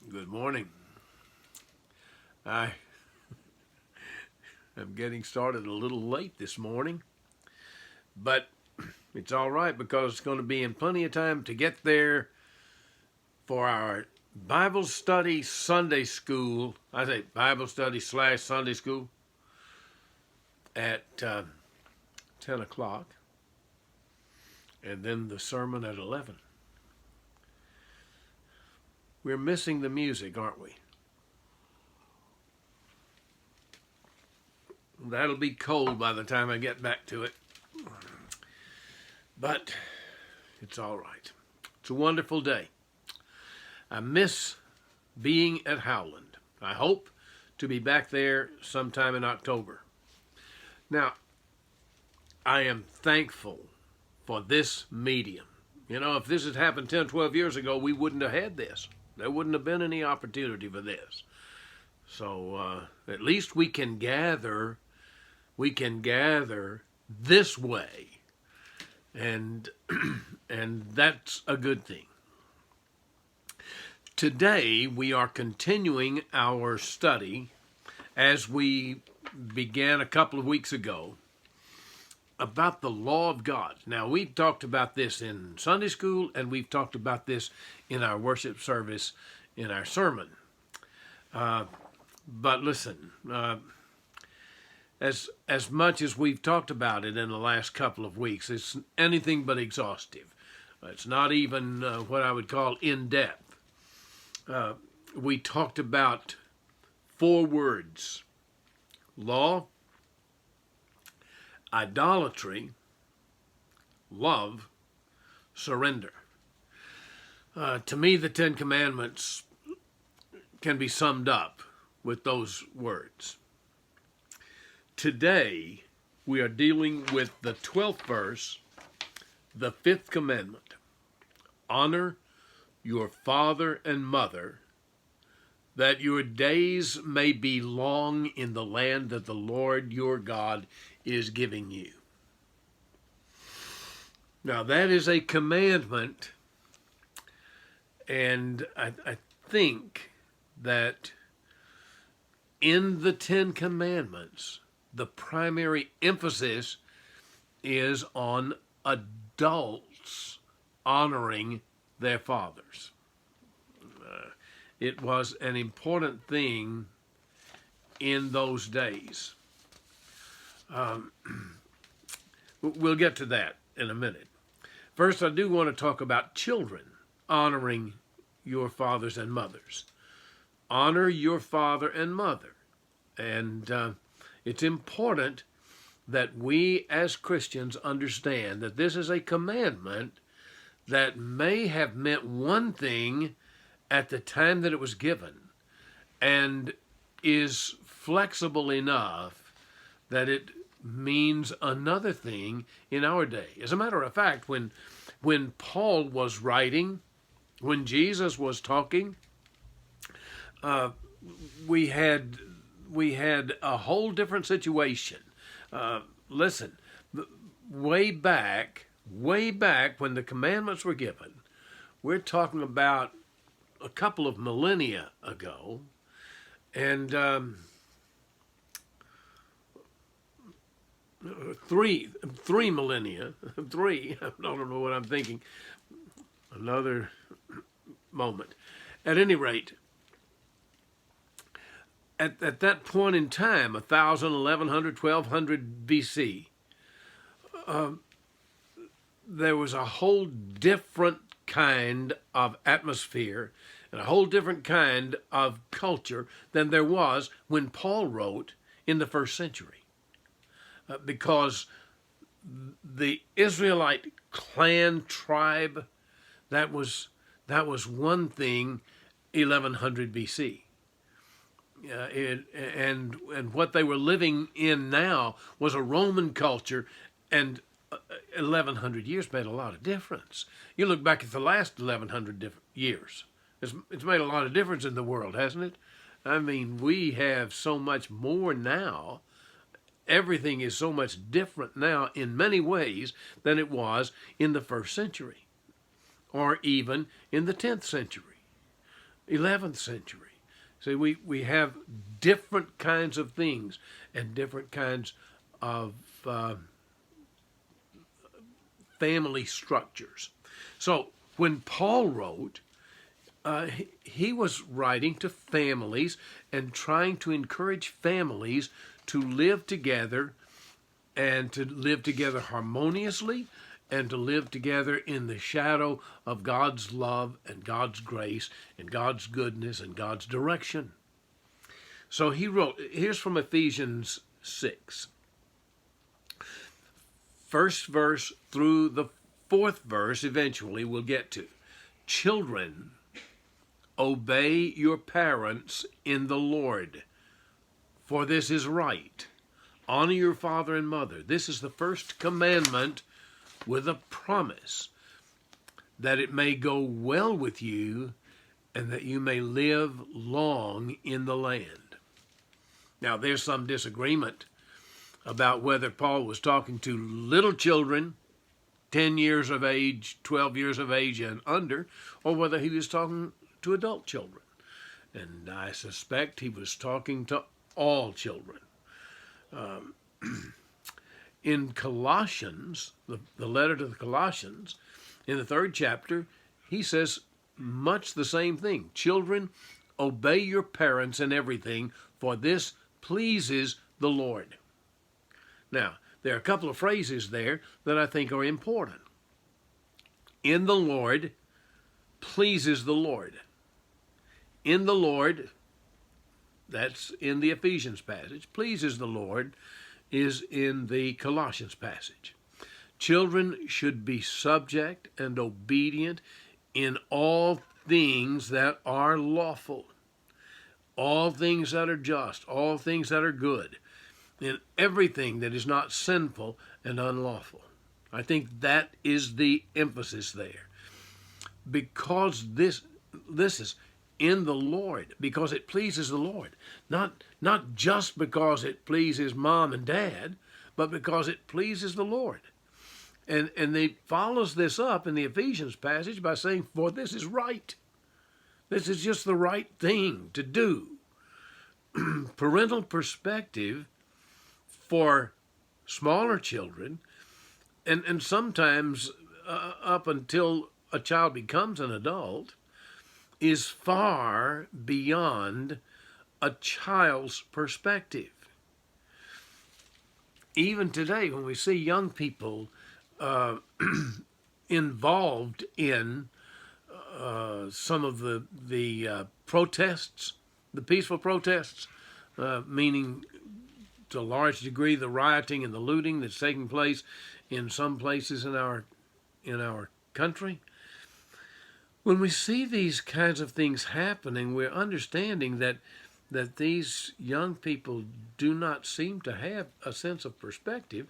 Good morning. I am getting started a little late this morning, but it's all right because it's going to be in plenty of time to get there for our Bible study Sunday school. I say Bible study / Sunday school at 10 o'clock, and then the sermon at 11. We're missing the music, aren't we? That'll be cold by the time I get back to it. But it's all right. It's a wonderful day. I miss being at Howland. I hope to be back there sometime in October. Now, I am thankful for this medium. You know, if this had happened 10, 12 years ago, we wouldn't have had this. There wouldn't have been any opportunity for this. So at least we can gather this way, and that's a good thing. Today we are continuing our study as we began a couple of weeks ago about the law of God. Now, we've talked about this in Sunday school, and we've talked about this in our worship service in our sermon. But listen, as much as we've talked about it in the last couple of weeks, it's anything but exhaustive. It's not even what I would call in-depth. We talked about 4 words: law, idolatry, love, surrender. To me, the 10 Commandments can be summed up with those words. Today, we are dealing with the 12th verse, the 5th commandment. Honor your father and mother, that your days may be long in the land that the Lord your God is giving you. Now, that is a commandment, and I think that in the 10 Commandments, the primary emphasis is on adults honoring their fathers. It was an important thing in those days. We'll get to that in a minute. First, I do want to talk about children honoring your fathers and mothers. Honor your father and mother. And it's important that we as Christians understand that this is a commandment that may have meant one thing at the time that it was given, and is flexible enough that it means another thing in our day. As a matter of fact, when Paul was writing, when Jesus was talking, we had a whole different situation. Listen, way back when the commandments were given, we're talking about a couple of millennia ago, and three millennia, I don't know what I'm thinking, another moment. At any rate, at that point in time, 1000, 1100, 1200 BC, there was a whole different kind of atmosphere and a whole different kind of culture than there was when Paul wrote in the 1st century. Because the Israelite clan tribe, that was one thing 1100 BC. And what they were living in now was a Roman culture, and 1100 years made a lot of difference. You look back at the last 1100 years, it's made a lot of difference in the world, hasn't it? I mean, we have so much more now. Everything is so much different now in many ways than it was in the 1st century or even in the 10th century. 11th century. See, we have different kinds of things and different kinds of family structures. So when Paul wrote, he was writing to families and trying to encourage families to live together and to live together harmoniously and to live together in the shadow of God's love and God's grace and God's goodness and God's direction. So he wrote, here's from Ephesians 6. First verse through the fourth verse, eventually we'll get to. Children, obey your parents in the Lord, for this is right. Honor your father and mother. This is the first commandment with a promise that it may go well with you and that you may live long in the land. Now, there's some disagreement about whether Paul was talking to little children, 10 years of age, 12 years of age and under, or whether he was talking to adult children. And I suspect he was talking to all children. In Colossians, the letter to the Colossians, in the 3rd chapter, he says much the same thing. Children, obey your parents in everything, for this pleases the Lord. Now, there are a couple of phrases there that I think are important. In the Lord pleases the Lord. In the Lord, that's in the Ephesians passage, pleases the Lord is in the Colossians passage. Children should be subject and obedient in all things that are lawful, all things that are just, all things that are good, in everything that is not sinful and unlawful. I think that is the emphasis there. Because this is in the Lord, because it pleases the Lord. Not just because it pleases mom and dad, but because it pleases the Lord. And he follows this up in the Ephesians passage by saying, for this is right. This is just the right thing to do. Parental perspective for smaller children, and sometimes up until a child becomes an adult, is far beyond a child's perspective. Even today, when we see young people involved in some of the protests, the peaceful protests, meaning to a large degree the rioting and the looting that's taking place in some places in our country. When we see these kinds of things happening, we're understanding that these young people do not seem to have a sense of perspective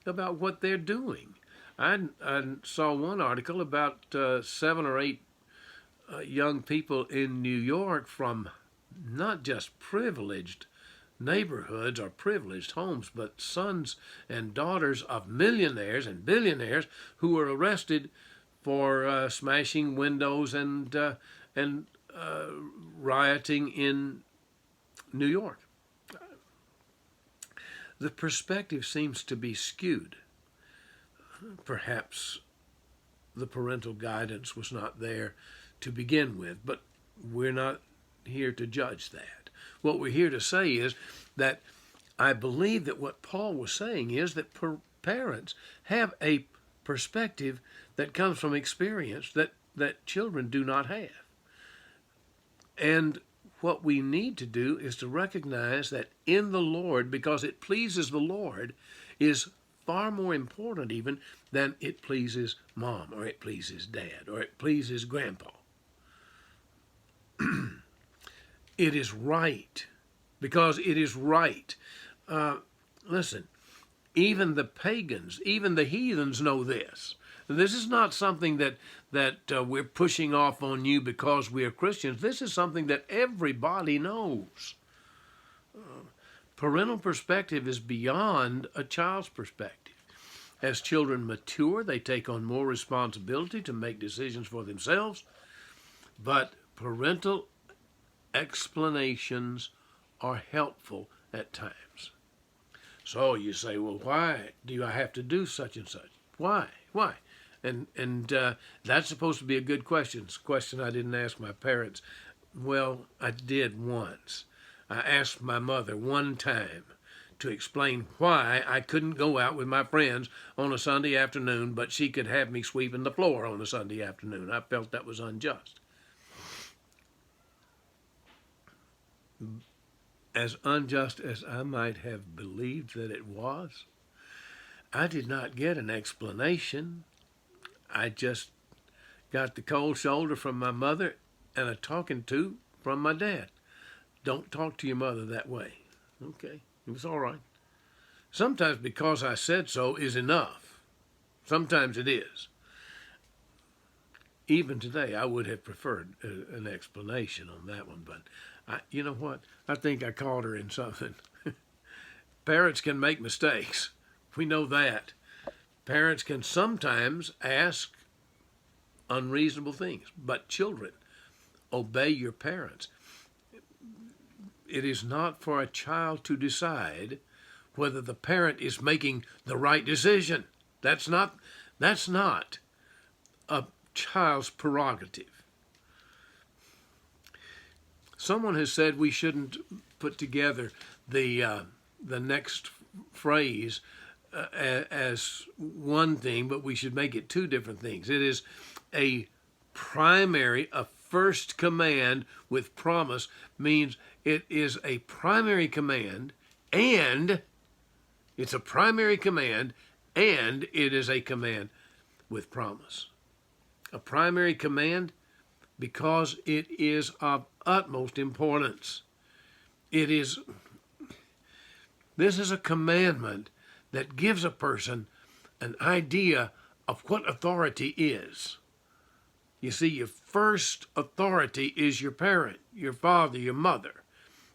about what they're doing. I saw one article about 7 or 8 young people in New York from not just privileged neighborhoods or privileged homes, but sons and daughters of millionaires and billionaires who were arrested for smashing windows and rioting in New York. The perspective seems to be skewed. Perhaps the parental guidance was not there to begin with, but we're not here to judge that. What we're here to say is that I believe that what Paul was saying is that parents have a perspective that comes from experience that children do not have. And what we need to do is to recognize that in the Lord, because it pleases the Lord, is far more important even than it pleases mom or it pleases dad or it pleases grandpa. It is right because it is right. Listen, even the pagans, even the heathens know this. This is not something that we're pushing off on you because we are Christians. This is something that everybody knows. Parental perspective is beyond a child's perspective. As children mature, they take on more responsibility to make decisions for themselves. But parental explanations are helpful at times. So you say, well, why do I have to do such and such? Why? Why? And that's supposed to be a good question. It's a question I didn't ask my parents. Well, I did once. I asked my mother one time to explain why I couldn't go out with my friends on a Sunday afternoon, but she could have me sweeping the floor on a Sunday afternoon. I felt that was unjust. As unjust as I might have believed that it was, I did not get an explanation. I just got the cold shoulder from my mother and a talking to from my dad. Don't talk to your mother that way. Okay, it was all right. Sometimes because I said so is enough. Sometimes it is. Even today, I would have preferred an explanation on that one, but you know what? I think I caught her in something. Parents can make mistakes. We know that. Parents can sometimes ask unreasonable things, but children, obey your parents. It is not for a child to decide whether the parent is making the right decision. That's not a child's prerogative. Someone has said we shouldn't put together the next phrase as one thing, but we should make it two different things. It is a first command with promise, means it is a primary command, and it's a primary command, and it is a command with promise. A primary command because it is of utmost importance. This is a commandment that gives a person an idea of what authority is. You see, your first authority is your parent, your father, your mother,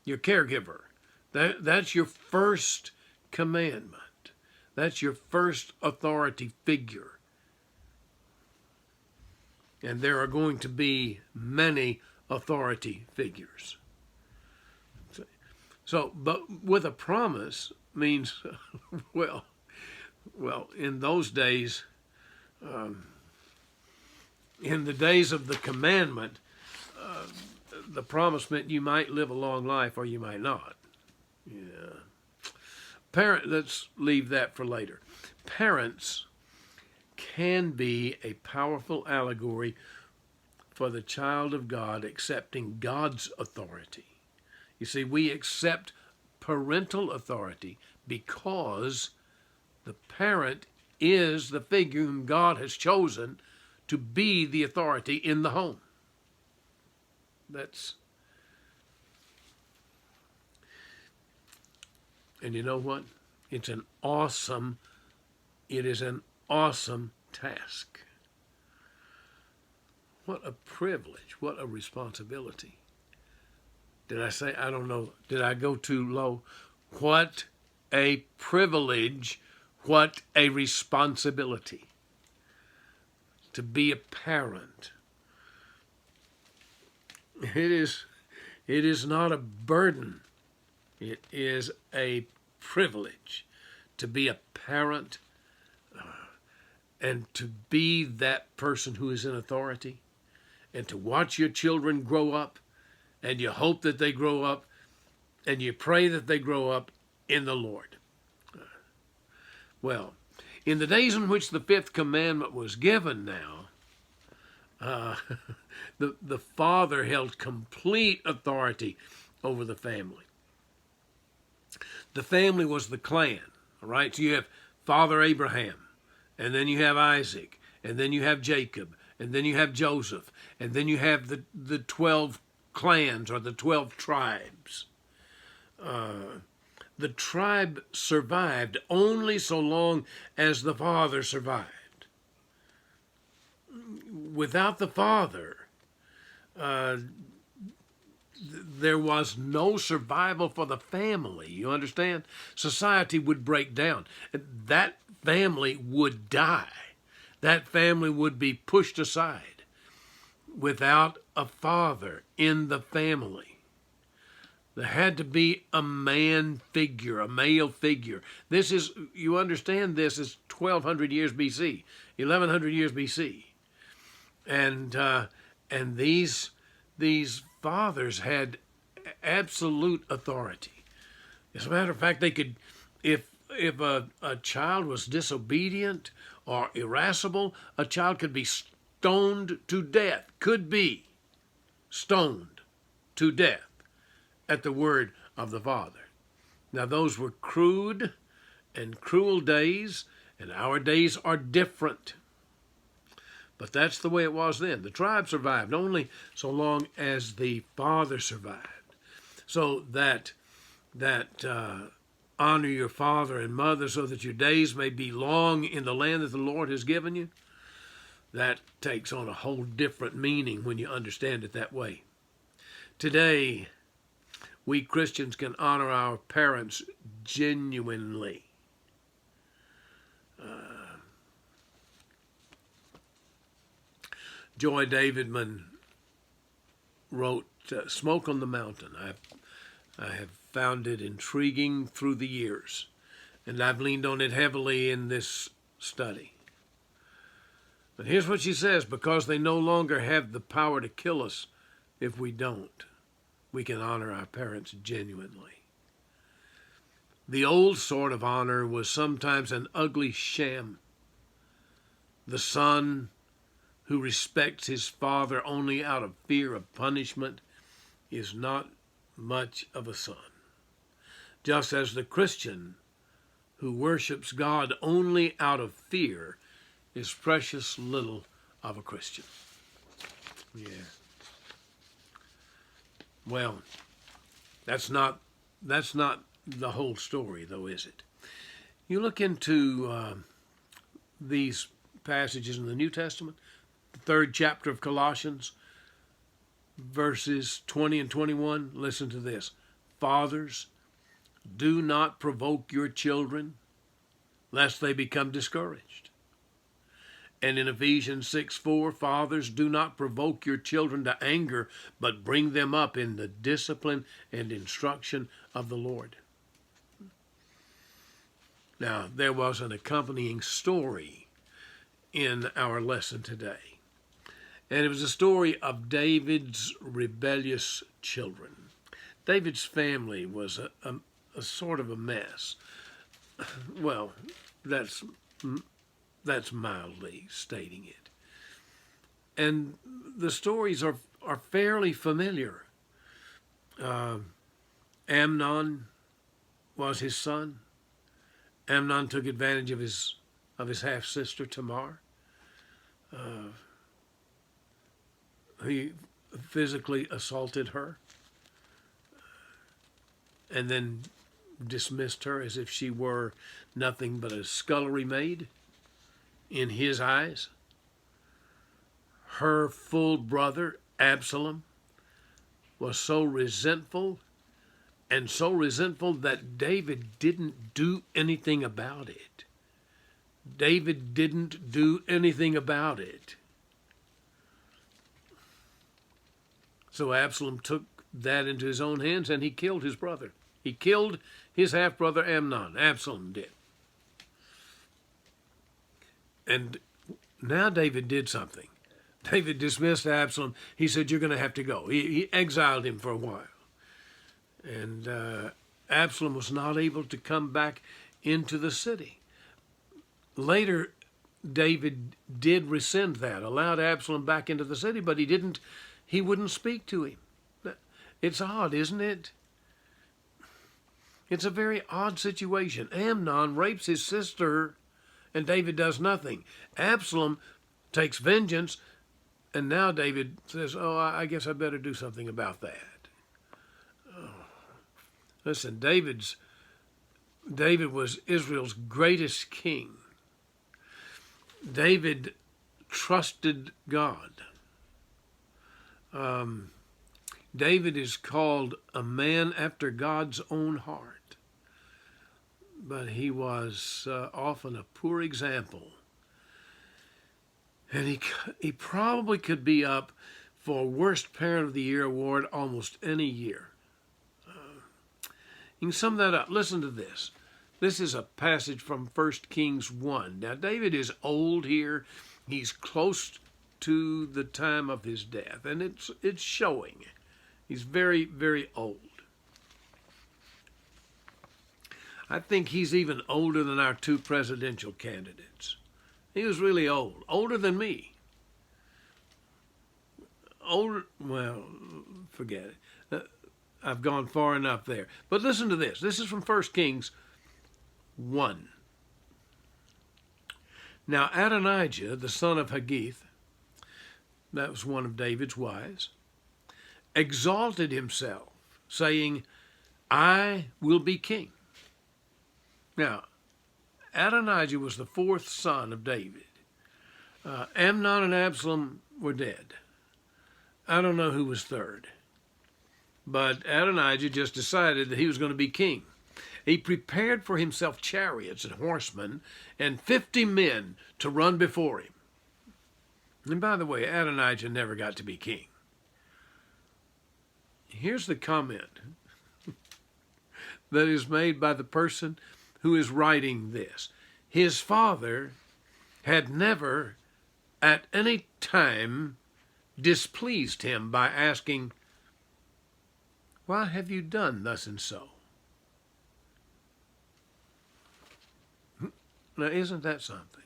your caregiver. That's your first commandment. That's your first authority figure. And there are going to be many authority figures. So, but with a promise means, well, in those days, in the days of the commandment, the promise meant you might live a long life or you might not. Yeah. Let's leave that for later. Parents can be a powerful allegory for the child of God accepting God's authority. You see, we accept parental authority because the parent is the figure whom God has chosen to be the authority in the home. And you know what? It is an awesome task. What a privilege, what a responsibility. Did I say, I don't know, did I go too low? What a privilege, what a responsibility to be a parent. It is not a burden. It is a privilege to be a parent and to be that person who is in authority and to watch your children grow up, and you hope that they grow up and you pray that they grow up in the Lord. Well, in the days in which the fifth commandment was given now, the father held complete authority over the family. The family was the clan, all right? So you have Father Abraham, and then you have Isaac, and then you have Jacob, and then you have Joseph, and then you have the 12 clans or the 12 tribes. The tribe survived only so long as the father survived. Without the father, there was no survival for the family. You understand? Society would break down. That family would die. That family would be pushed aside without a father in the family. There had to be a man figure, a male figure. This is, you understand, this is 1200 years BC, 1100 years BC. And these fathers had absolute authority. As a matter of fact, they could, if a child was disobedient or irascible, a child could be stoned to death, could be stoned to death at the word of the father. Now, those were crude and cruel days, and our days are different. But that's the way it was then. The tribe survived only so long as the father survived. So that honor your father and mother so that your days may be long in the land that the Lord has given you, that takes on a whole different meaning when you understand it that way. Today, we Christians can honor our parents genuinely. Joy Davidman wrote Smoke on the Mountain. I have found it intriguing through the years, and I've leaned on it heavily in this study. But here's what she says: because they no longer have the power to kill us if we don't, we can honor our parents genuinely. The old sort of honor was sometimes an ugly sham. The son who respects his father only out of fear of punishment is not much of a son. Just as the Christian who worships God only out of fear is precious little of a Christian. Yeah. Well, that's not the whole story, though, is it? You look into these passages in the New Testament, the 3rd chapter of Colossians, verses 20 and 21. Listen to this. Fathers, do not provoke your children, lest they become discouraged. And in Ephesians 6:4, fathers, do not provoke your children to anger, but bring them up in the discipline and instruction of the Lord. Now, there was an accompanying story in our lesson today. And it was a story of David's rebellious children. David's family was a sort of a mess. Well, that's mildly stating it. And the stories are fairly familiar. Amnon was his son. Amnon took advantage of his half-sister Tamar. He physically assaulted her and then dismissed her as if she were nothing but a scullery maid in his eyes. Her full brother, Absalom, was so resentful that David didn't do anything about it. David didn't do anything about it. So Absalom took that into his own hands and he killed his brother. He killed his half-brother Amnon. Absalom did. And now David did something. David dismissed Absalom. He said, you're going to have to go. He exiled him for a while. And Absalom was not able to come back into the city. Later, David did rescind that, allowed Absalom back into the city, but he wouldn't speak to him. It's odd, isn't it? It's a very odd situation. Amnon rapes his sister, and David does nothing. Absalom takes vengeance, and now David says, oh, I guess I better do something about that. Oh. Listen, David was Israel's greatest king. David trusted God. David is called a man after God's own heart, but he was often a poor example. And he probably could be up for Worst Parent of the Year award almost any year. You can sum that up. Listen to this. This is a passage from 1 Kings 1. Now, David is old here. He's close to the time of his death, and it's showing. He's very, very old. I think he's even older than our two presidential candidates. He was really old, older than me. Older, well, forget it. I've gone far enough there. But listen to this. This is from 1 Kings 1. Now Adonijah, the son of Haggith, that was one of David's wives, exalted himself, saying, I will be king. Now, Adonijah was the fourth son of David. Amnon and Absalom were dead. I don't know who was third. But Adonijah just decided that he was going to be king. He prepared for himself chariots and horsemen and 50 men to run before him. And by the way, Adonijah never got to be king. Here's the comment that is made by the person who is writing this. His father had never at any time displeased him by asking, why have you done thus and so? Now, isn't that something?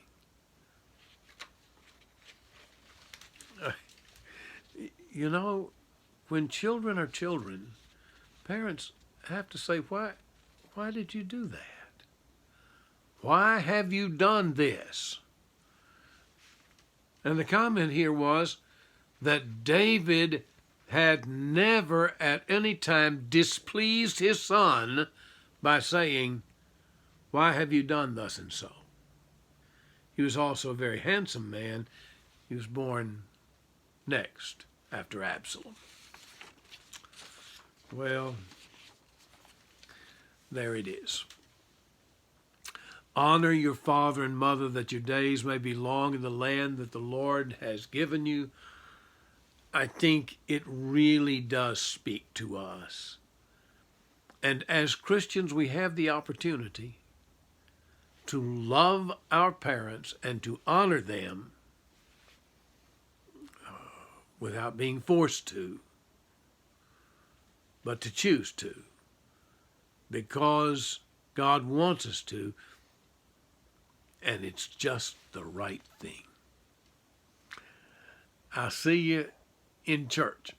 You know, when children are children, parents have to say, why did you do that? Why have you done this? And the comment here was that David had never at any time displeased his son by saying, why have you done thus and so? He was also a very handsome man. He was born next after Absalom. Well, there it is. Honor your father and mother, that your days may be long in the land that the Lord has given you. I think it really does speak to us. And as Christians, we have the opportunity to love our parents and to honor them without being forced to, but to choose to, because God wants us to, and it's just the right thing. I'll see you in church.